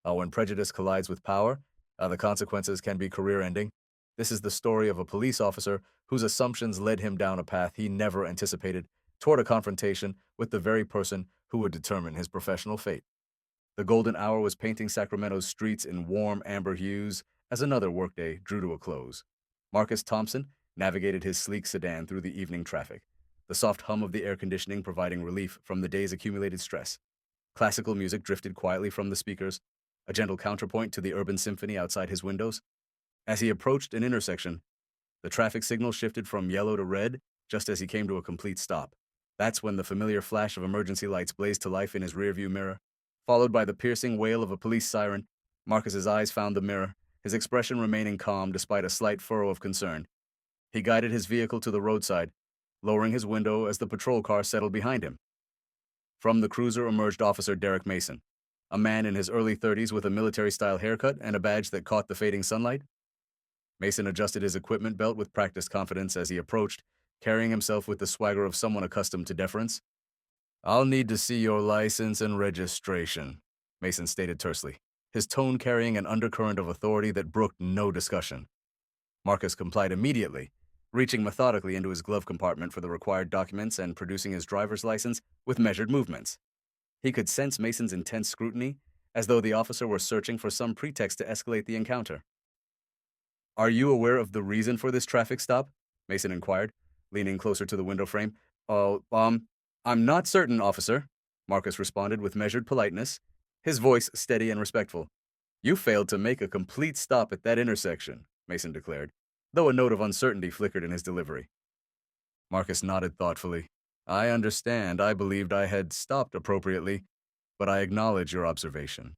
When prejudice collides with power, the consequences can be career-ending. This is the story of a police officer whose assumptions led him down a path he never anticipated toward a confrontation with the very person who would determine his professional fate. The golden hour was painting Sacramento's streets in warm amber hues as another workday drew to a close. Marcus Thompson navigated his sleek sedan through the evening traffic, the soft hum of the air conditioning providing relief from the day's accumulated stress. Classical music drifted quietly from the speakers, a gentle counterpoint to the urban symphony outside his windows. As he approached an intersection, the traffic signal shifted from yellow to red just as he came to a complete stop. That's when the familiar flash of emergency lights blazed to life in his rearview mirror. Followed by the piercing wail of a police siren, Marcus's eyes found the mirror, his expression remaining calm despite a slight furrow of concern. He guided his vehicle to the roadside, lowering his window as the patrol car settled behind him. From the cruiser emerged Officer Derek Mason, a man in his early 30s with a military-style haircut and a badge that caught the fading sunlight. Mason adjusted his equipment belt with practiced confidence as he approached, carrying himself with the swagger of someone accustomed to deference. "I'll need to see your license and registration," Mason stated tersely, his tone carrying an undercurrent of authority that brooked no discussion. Marcus complied immediately, reaching methodically into his glove compartment for the required documents and producing his driver's license with measured movements. He could sense Mason's intense scrutiny, as though the officer were searching for some pretext to escalate the encounter. "Are you aware of the reason for this traffic stop?" Mason inquired, leaning closer to the window frame. I'm not certain, officer," Marcus responded with measured politeness, his voice steady and respectful. "You failed to make a complete stop at that intersection," Mason declared, though a note of uncertainty flickered in his delivery. Marcus nodded thoughtfully. "I understand. I believed I had stopped appropriately, but I acknowledge your observation."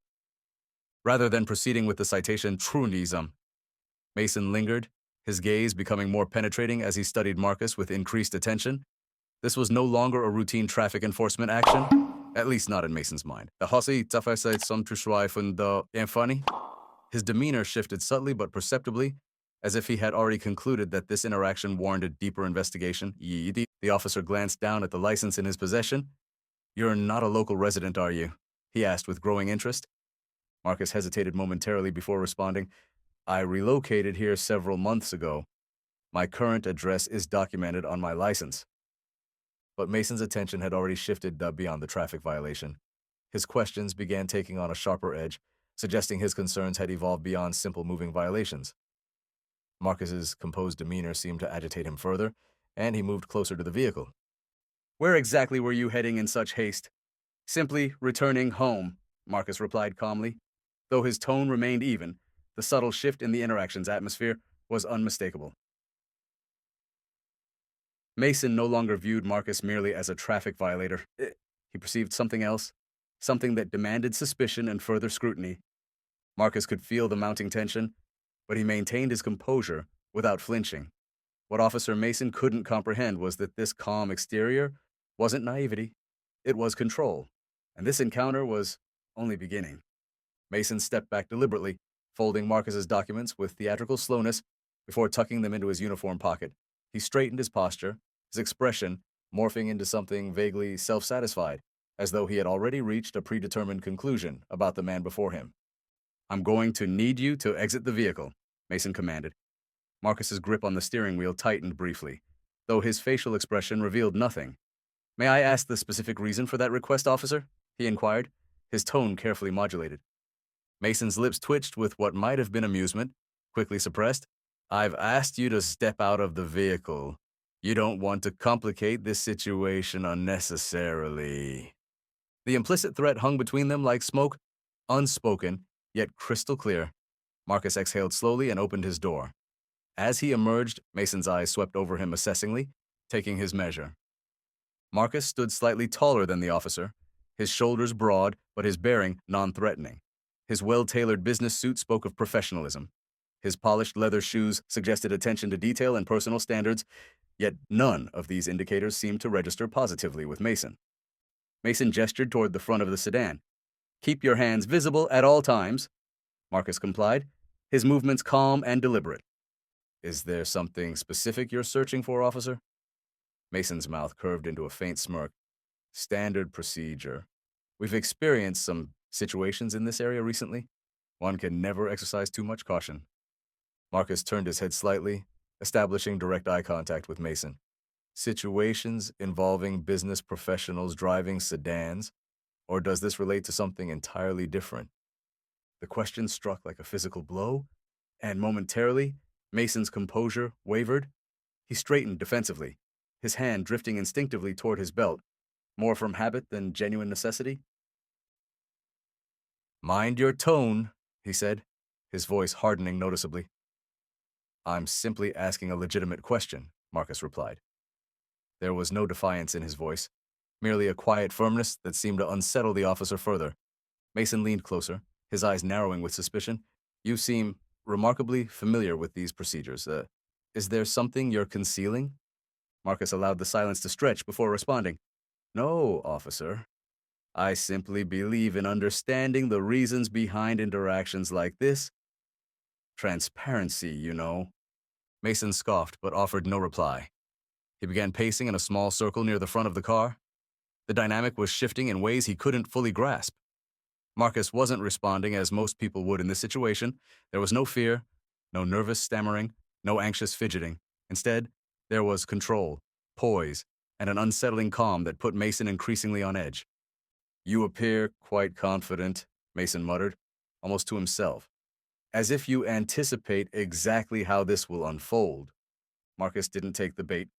Rather than proceeding with the citation truism, Mason lingered, his gaze becoming more penetrating as he studied Marcus with increased attention. This was no longer a routine traffic enforcement action, at least not in Mason's mind. His demeanor shifted subtly but perceptibly, as if he had already concluded that this interaction warranted deeper investigation. The officer glanced down at the license in his possession. "You're not a local resident, are you?" he asked with growing interest. Marcus hesitated momentarily before responding. "I relocated here several months ago. My current address is documented on my license." But Mason's attention had already shifted beyond the traffic violation. His questions began taking on a sharper edge, suggesting his concerns had evolved beyond simple moving violations. Marcus's composed demeanor seemed to agitate him further, and he moved closer to the vehicle. "Where exactly were you heading in such haste?" "Simply returning home," Marcus replied calmly. Though his tone remained even, the subtle shift in the interaction's atmosphere was unmistakable. Mason no longer viewed Marcus merely as a traffic violator. He perceived something else, something that demanded suspicion and further scrutiny. Marcus could feel the mounting tension, but he maintained his composure without flinching. What Officer Mason couldn't comprehend was that this calm exterior wasn't naivety, it was control, and this encounter was only beginning. Mason stepped back deliberately, folding Marcus's documents with theatrical slowness before tucking them into his uniform pocket. He straightened his posture, his expression morphing into something vaguely self-satisfied, as though he had already reached a predetermined conclusion about the man before him. "I'm going to need you to exit the vehicle," Mason commanded. Marcus's grip on the steering wheel tightened briefly, though his facial expression revealed nothing. "May I ask the specific reason for that request, officer?" he inquired, his tone carefully modulated. Mason's lips twitched with what might have been amusement, quickly suppressed. "I've asked you to step out of the vehicle. You don't want to complicate this situation unnecessarily." The implicit threat hung between them like smoke, unspoken, yet crystal clear. Marcus exhaled slowly and opened his door. As he emerged, Mason's eyes swept over him assessingly, taking his measure. Marcus stood slightly taller than the officer, his shoulders broad, but his bearing non-threatening. His well-tailored business suit spoke of professionalism. His polished leather shoes suggested attention to detail and personal standards, yet none of these indicators seemed to register positively with Mason. Mason gestured toward the front of the sedan. "Keep your hands visible at all times," Marcus complied, his movements calm and deliberate. "Is there something specific you're searching for, officer?" Mason's mouth curved into a faint smirk. "Standard procedure. We've experienced some situations in this area recently? One can never exercise too much caution. Marcus turned his head slightly, establishing direct eye contact with Mason. Situations involving business professionals driving sedans, or does this relate to something entirely different? The question struck like a physical blow, and momentarily, Mason's composure wavered. He straightened defensively, his hand drifting instinctively toward his belt, more from habit than genuine necessity. "Mind your tone," he said, his voice hardening noticeably. "I'm simply asking a legitimate question," Marcus replied. There was no defiance in his voice, merely a quiet firmness that seemed to unsettle the officer further. Mason leaned closer, his eyes narrowing with suspicion. "You seem remarkably familiar with these procedures. Is there something you're concealing?" Marcus allowed the silence to stretch before responding. "No, officer. I simply believe in understanding the reasons behind interactions like this. Transparency, you know." Mason scoffed but offered no reply. He began pacing in a small circle near the front of the car. The dynamic was shifting in ways he couldn't fully grasp. Marcus wasn't responding as most people would in this situation. There was no fear, no nervous stammering, no anxious fidgeting. Instead, there was control, poise, and an unsettling calm that put Mason increasingly on edge. "You appear quite confident," Mason muttered, almost to himself, "as if you anticipate exactly how this will unfold." Marcus didn't take the bait.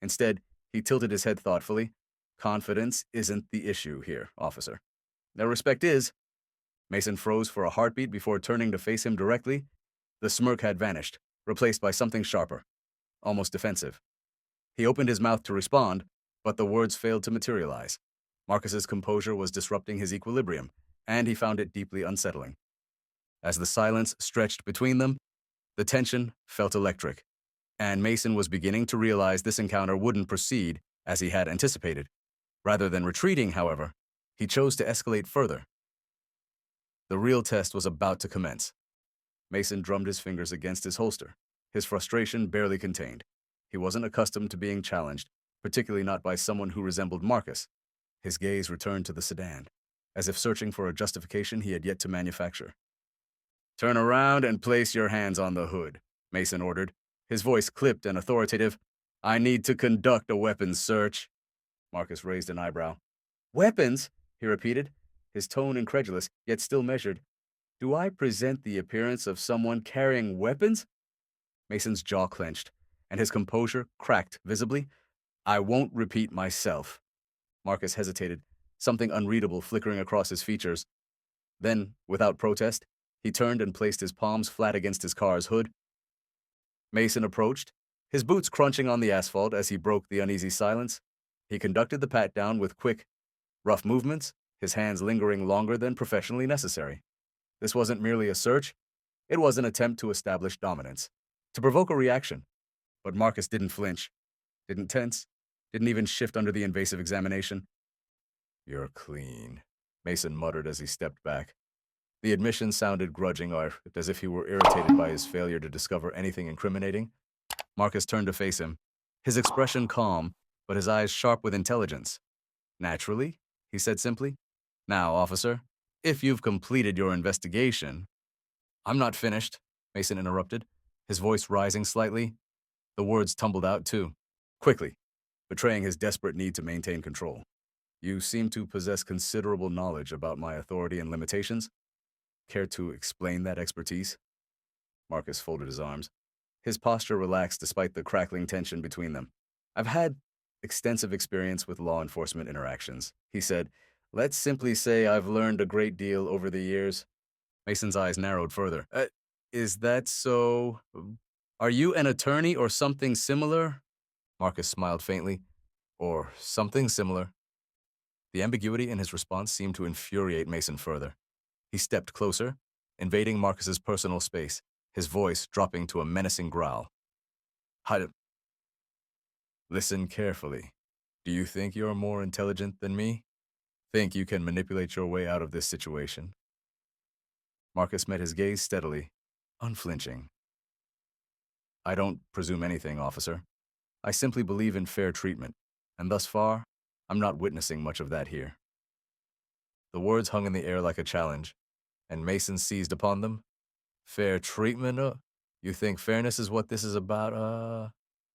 Instead, he tilted his head thoughtfully. "Confidence isn't the issue here, officer. Their respect is." Mason froze for a heartbeat before turning to face him directly. The smirk had vanished, replaced by something sharper, almost defensive. He opened his mouth to respond, but the words failed to materialize. Marcus's composure was disrupting his equilibrium, and he found it deeply unsettling. As the silence stretched between them, the tension felt electric, and Mason was beginning to realize this encounter wouldn't proceed as he had anticipated. Rather than retreating, however, he chose to escalate further. The real test was about to commence. Mason drummed his fingers against his holster, his frustration barely contained. He wasn't accustomed to being challenged, particularly not by someone who resembled Marcus. His gaze returned to the sedan, as if searching for a justification he had yet to manufacture. "Turn around and place your hands on the hood," Mason ordered, his voice clipped and authoritative. "I need to conduct a weapons search." Marcus raised an eyebrow. "Weapons?" he repeated, his tone incredulous, yet still measured. "Do I present the appearance of someone carrying weapons?" Mason's jaw clenched, and his composure cracked visibly. "I won't repeat myself." Marcus hesitated, something unreadable flickering across his features. Then, without protest, he turned and placed his palms flat against his car's hood. Mason approached, his boots crunching on the asphalt as he broke the uneasy silence. He conducted the pat-down with quick, rough movements, his hands lingering longer than professionally necessary. This wasn't merely a search, it was an attempt to establish dominance, to provoke a reaction. But Marcus didn't flinch, didn't tense, didn't even shift under the invasive examination. "You're clean," Mason muttered as he stepped back. The admission sounded grudging, or as if he were irritated by his failure to discover anything incriminating. Marcus turned to face him, his expression calm, but his eyes sharp with intelligence. "Naturally," he said simply. "Now, officer, if you've completed your investigation—" "I'm not finished," Mason interrupted, his voice rising slightly. The words tumbled out, too, quickly, betraying his desperate need to maintain control. "You seem to possess considerable knowledge about my authority and limitations. Care to explain that expertise?" Marcus folded his arms. His posture relaxed despite the crackling tension between them. "I've had extensive experience with law enforcement interactions," he said. "Let's simply say I've learned a great deal over the years." Mason's eyes narrowed further. Is that so? Are you an attorney or something similar?" Marcus smiled faintly. "Or something similar." The ambiguity in his response seemed to infuriate Mason further. He stepped closer, invading Marcus's personal space, his voice dropping to a menacing growl. "Listen carefully. Do you think you're more intelligent than me? Think you can manipulate your way out of this situation?" Marcus met his gaze steadily, unflinching. "I don't presume anything, officer. I simply believe in fair treatment, and thus far, I'm not witnessing much of that here." The words hung in the air like a challenge, and Mason seized upon them. Fair treatment? You think fairness is what this is about?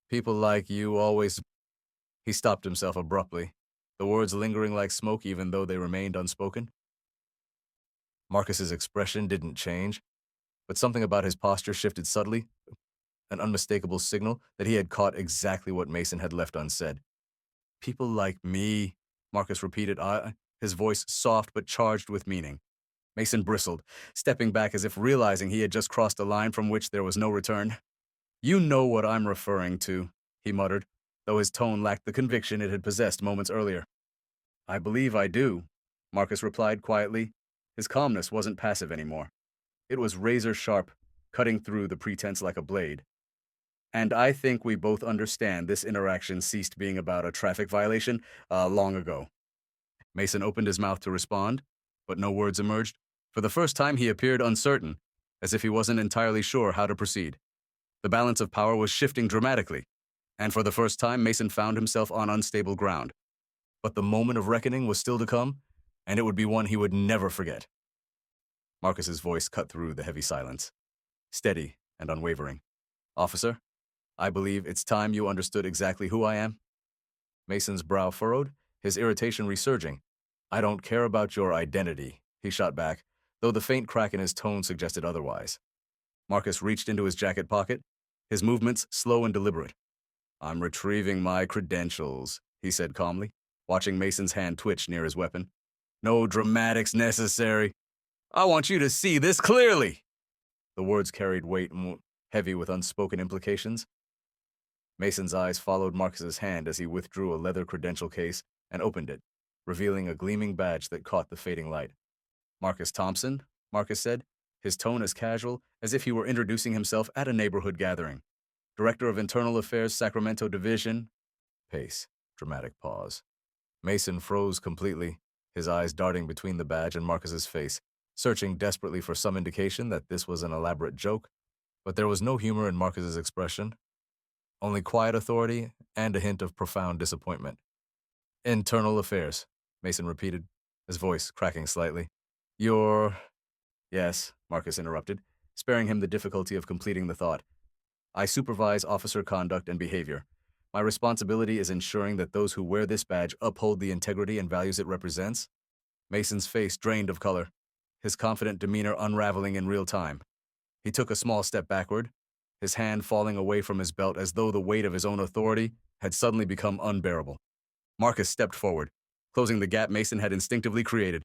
People like you always. He stopped himself abruptly, the words lingering like smoke even though they remained unspoken. Marcus's expression didn't change, but something about his posture shifted subtly, an unmistakable signal that he had caught exactly what Mason had left unsaid. People like me, Marcus repeated, his voice soft but charged with meaning. Mason bristled, stepping back as if realizing he had just crossed a line from which there was no return. You know what I'm referring to, he muttered, though his tone lacked the conviction it had possessed moments earlier. I believe I do, Marcus replied quietly. His calmness wasn't passive anymore. It was razor-sharp, cutting through the pretense like a blade. And I think we both understand this interaction ceased being about a traffic violation long ago. Mason opened his mouth to respond, but no words emerged. For the first time, he appeared uncertain, as if he wasn't entirely sure how to proceed. The balance of power was shifting dramatically, and for the first time, Mason found himself on unstable ground. But the moment of reckoning was still to come, and it would be one he would never forget. Marcus's voice cut through the heavy silence, steady and unwavering. Officer, I believe it's time you understood exactly who I am. Mason's brow furrowed, his irritation resurging. I don't care about your identity, he shot back, though the faint crack in his tone suggested otherwise. Marcus reached into his jacket pocket, his movements slow and deliberate. I'm retrieving my credentials, he said calmly, watching Mason's hand twitch near his weapon. No dramatics necessary. I want you to see this clearly. The words carried weight, heavy with unspoken implications. Mason's eyes followed Marcus's hand as he withdrew a leather credential case and opened it, revealing a gleaming badge that caught the fading light. Marcus Thompson, Marcus said, his tone as casual as if he were introducing himself at a neighborhood gathering. Director of Internal Affairs, Sacramento Division. Pace. Dramatic pause. Mason froze completely, his eyes darting between the badge and Marcus's face, searching desperately for some indication that this was an elaborate joke, but there was no humor in Marcus's expression, only quiet authority and a hint of profound disappointment. Internal Affairs, Mason repeated, his voice cracking slightly. Yes, Marcus interrupted, sparing him the difficulty of completing the thought. I supervise officer conduct and behavior. My responsibility is ensuring that those who wear this badge uphold the integrity and values it represents. Mason's face drained of color, his confident demeanor unraveling in real time. He took a small step backward, his hand falling away from his belt as though the weight of his own authority had suddenly become unbearable. Marcus stepped forward, closing the gap Mason had instinctively created.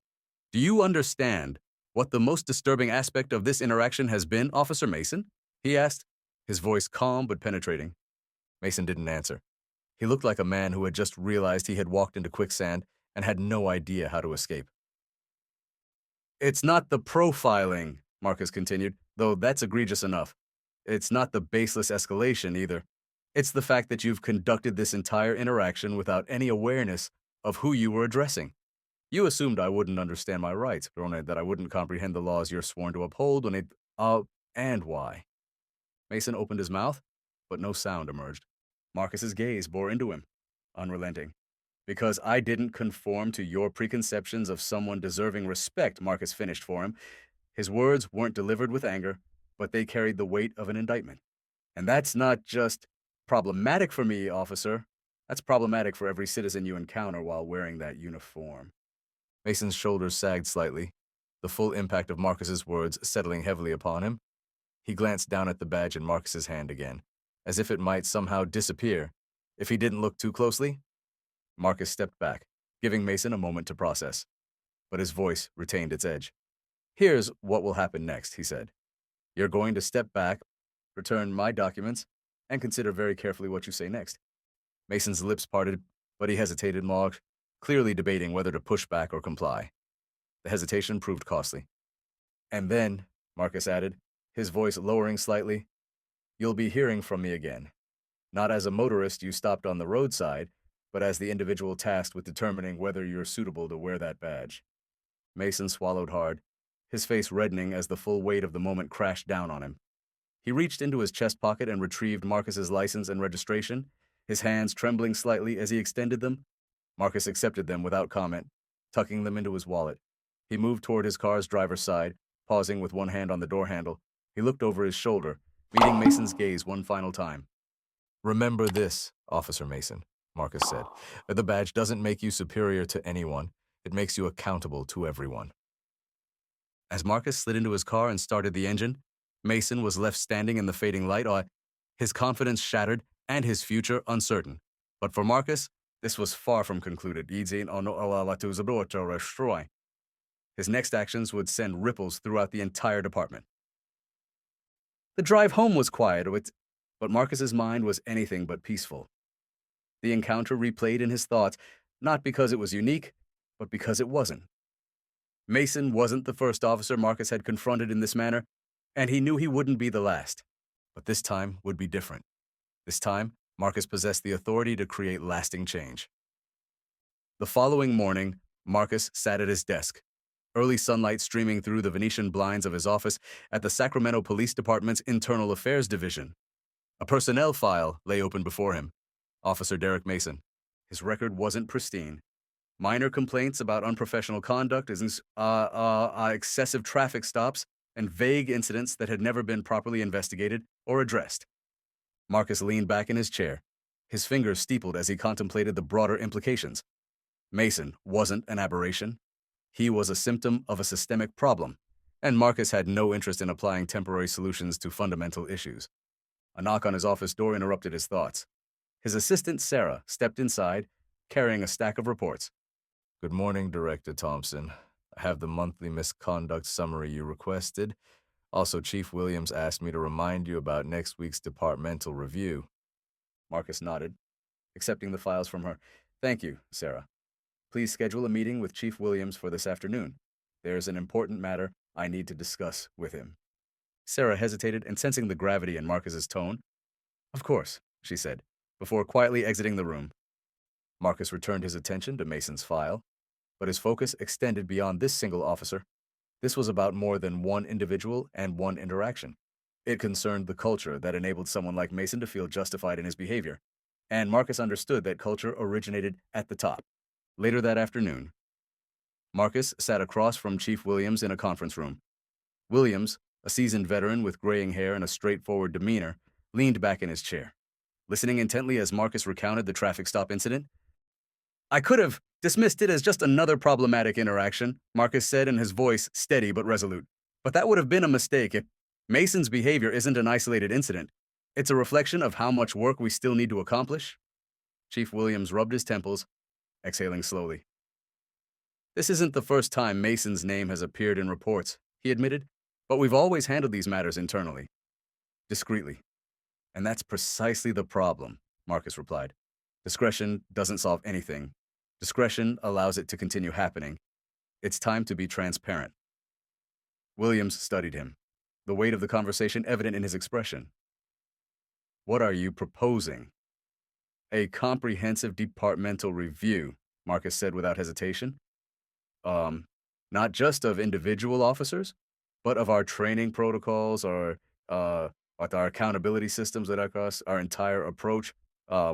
Do you understand what the most disturbing aspect of this interaction has been, Officer Mason? He asked, his voice calm but penetrating. Mason didn't answer. He looked like a man who had just realized he had walked into quicksand and had no idea how to escape. It's not the profiling, Marcus continued, though that's egregious enough. It's not the baseless escalation either. It's the fact that you've conducted this entire interaction without any awareness of who you were addressing. You assumed I wouldn't understand my rights, that I wouldn't comprehend the laws you're sworn to uphold and why? Mason opened his mouth, but no sound emerged. Marcus's gaze bore into him, unrelenting. Because I didn't conform to your preconceptions of someone deserving respect, Marcus finished for him. His words weren't delivered with anger, but they carried the weight of an indictment. And that's not just problematic for me, officer. That's problematic for every citizen you encounter while wearing that uniform. Mason's shoulders sagged slightly, the full impact of Marcus's words settling heavily upon him. He glanced down at the badge in Marcus's hand again, as if it might somehow disappear if he didn't look too closely. Marcus stepped back, giving Mason a moment to process, but his voice retained its edge. Here's what will happen next, he said. You're going to step back, return my documents, and consider very carefully what you say next. Mason's lips parted, but he hesitated, clearly debating whether to push back or comply. The hesitation proved costly. And then, Marcus added, his voice lowering slightly, you'll be hearing from me again. Not as a motorist you stopped on the roadside, but as the individual tasked with determining whether you're suitable to wear that badge. Mason swallowed hard, his face reddening as the full weight of the moment crashed down on him. He reached into his chest pocket and retrieved Marcus's license and registration, his hands trembling slightly as he extended them. Marcus accepted them without comment, tucking them into his wallet. He moved toward his car's driver's side, pausing with one hand on the door handle. He looked over his shoulder, meeting Mason's gaze one final time. "Remember this, Officer Mason," Marcus said. "The badge doesn't make you superior to anyone. It makes you accountable to everyone." As Marcus slid into his car and started the engine, Mason was left standing in the fading light, his confidence shattered and his future uncertain. But for Marcus, this was far from concluded. His next actions would send ripples throughout the entire department. The drive home was quiet, but Marcus's mind was anything but peaceful. The encounter replayed in his thoughts, not because it was unique, but because it wasn't. Mason wasn't the first officer Marcus had confronted in this manner, and he knew he wouldn't be the last. But this time would be different. This time, Marcus possessed the authority to create lasting change. The following morning, Marcus sat at his desk, early sunlight streaming through the Venetian blinds of his office at the Sacramento Police Department's Internal Affairs Division. A personnel file lay open before him. Officer Derek Mason. His record wasn't pristine. Minor complaints about unprofessional conduct, excessive traffic stops, and vague incidents that had never been properly investigated or addressed. Marcus leaned back in his chair, his fingers steepled as he contemplated the broader implications. Mason wasn't an aberration. He was a symptom of a systemic problem, and Marcus had no interest in applying temporary solutions to fundamental issues. A knock on his office door interrupted his thoughts. His assistant, Sarah, stepped inside, carrying a stack of reports. "Good morning, Director Thompson. I have the monthly misconduct summary you requested. Also, Chief Williams asked me to remind you about next week's departmental review." Marcus nodded, accepting the files from her. "Thank you, Sarah. Please schedule a meeting with Chief Williams for this afternoon. There's an important matter I need to discuss with him." Sarah hesitated, and sensing the gravity in Marcus's tone, "Of course," she said, before quietly exiting the room. Marcus returned his attention to Mason's file, but his focus extended beyond this single officer. This was about more than one individual and one interaction. It concerned the culture that enabled someone like Mason to feel justified in his behavior, and Marcus understood that culture originated at the top. Later that afternoon, Marcus sat across from Chief Williams in a conference room. Williams, a seasoned veteran with graying hair and a straightforward demeanor, leaned back in his chair, listening intently as Marcus recounted the traffic stop incident. "I could have dismissed it as just another problematic interaction," Marcus said in his voice steady but resolute. "But that would have been a mistake. If Mason's behavior isn't an isolated incident, it's a reflection of how much work we still need to accomplish." Chief Williams rubbed his temples, exhaling slowly. "This isn't the first time Mason's name has appeared in reports," he admitted, "but we've always handled these matters internally, discreetly. And that's precisely the problem," Marcus replied. "Discretion doesn't solve anything. Discretion allows it to continue happening. It's time to be transparent." Williams studied him, the weight of the conversation evident in his expression. "What are you proposing?" "A comprehensive departmental review," Marcus said without hesitation. Not just of individual officers, but of our training protocols, our accountability systems that across our entire approach.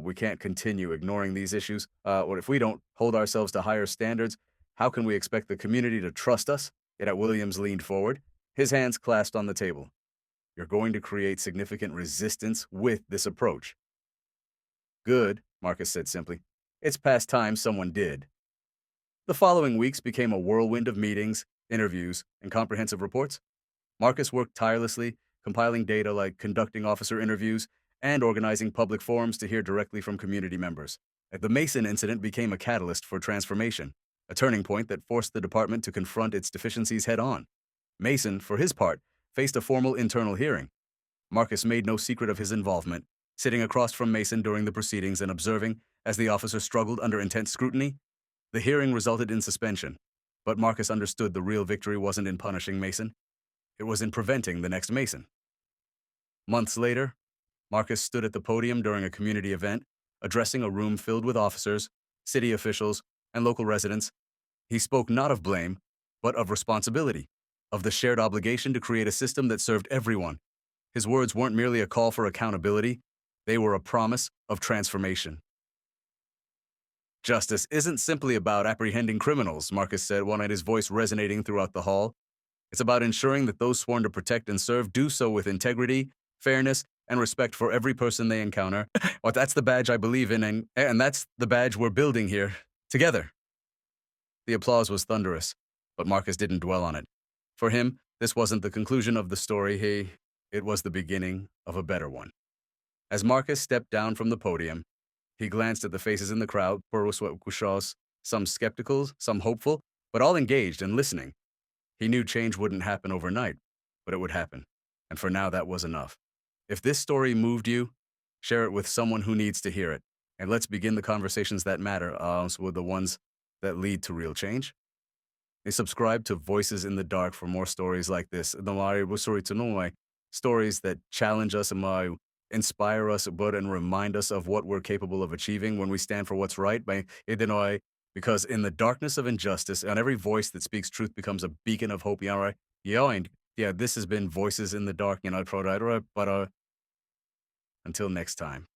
We can't continue ignoring these issues. Or if we don't hold ourselves to higher standards, how can we expect the community to trust us?" Williams leaned forward, his hands clasped on the table. "You're going to create significant resistance with this approach." "Good," Marcus said simply. "It's past time someone did." The following weeks became a whirlwind of meetings, interviews, and comprehensive reports. Marcus worked tirelessly, compiling data like conducting officer interviews and organizing public forums to hear directly from community members. The Mason incident became a catalyst for transformation, a turning point that forced the department to confront its deficiencies head-on. Mason, for his part, faced a formal internal hearing. Marcus made no secret of his involvement, sitting across from Mason during the proceedings and observing as the officer struggled under intense scrutiny. The hearing resulted in suspension, but Marcus understood the real victory wasn't in punishing Mason. It was in preventing the next Mason. Months later, Marcus stood at the podium during a community event, addressing a room filled with officers, city officials, and local residents. He spoke not of blame, but of responsibility, of the shared obligation to create a system that served everyone. His words weren't merely a call for accountability, they were a promise of transformation. Justice isn't simply about apprehending criminals, Marcus said, one night, his voice resonating throughout the hall. It's about ensuring that those sworn to protect and serve do so with integrity, fairness, and respect for every person they encounter. Well, that's the badge I believe in, and that's the badge we're building here, together. The applause was thunderous, but Marcus didn't dwell on it. For him, this wasn't the conclusion of the story, it was the beginning of a better one. As Marcus stepped down from the podium, he glanced at the faces in the crowd, some skeptical, some hopeful, but all engaged and listening. He knew change wouldn't happen overnight, but it would happen. And for now, that was enough. If this story moved you, share it with someone who needs to hear it. And let's begin the conversations that matter, so the ones that lead to real change. They subscribe to Voices in the Dark for more stories like this. Stories that challenge us and inspire us, and remind us of what we're capable of achieving when we stand for what's right. Because in the darkness of injustice, and every voice that speaks truth becomes a beacon of hope. And this has been Voices in the Dark. But until next time.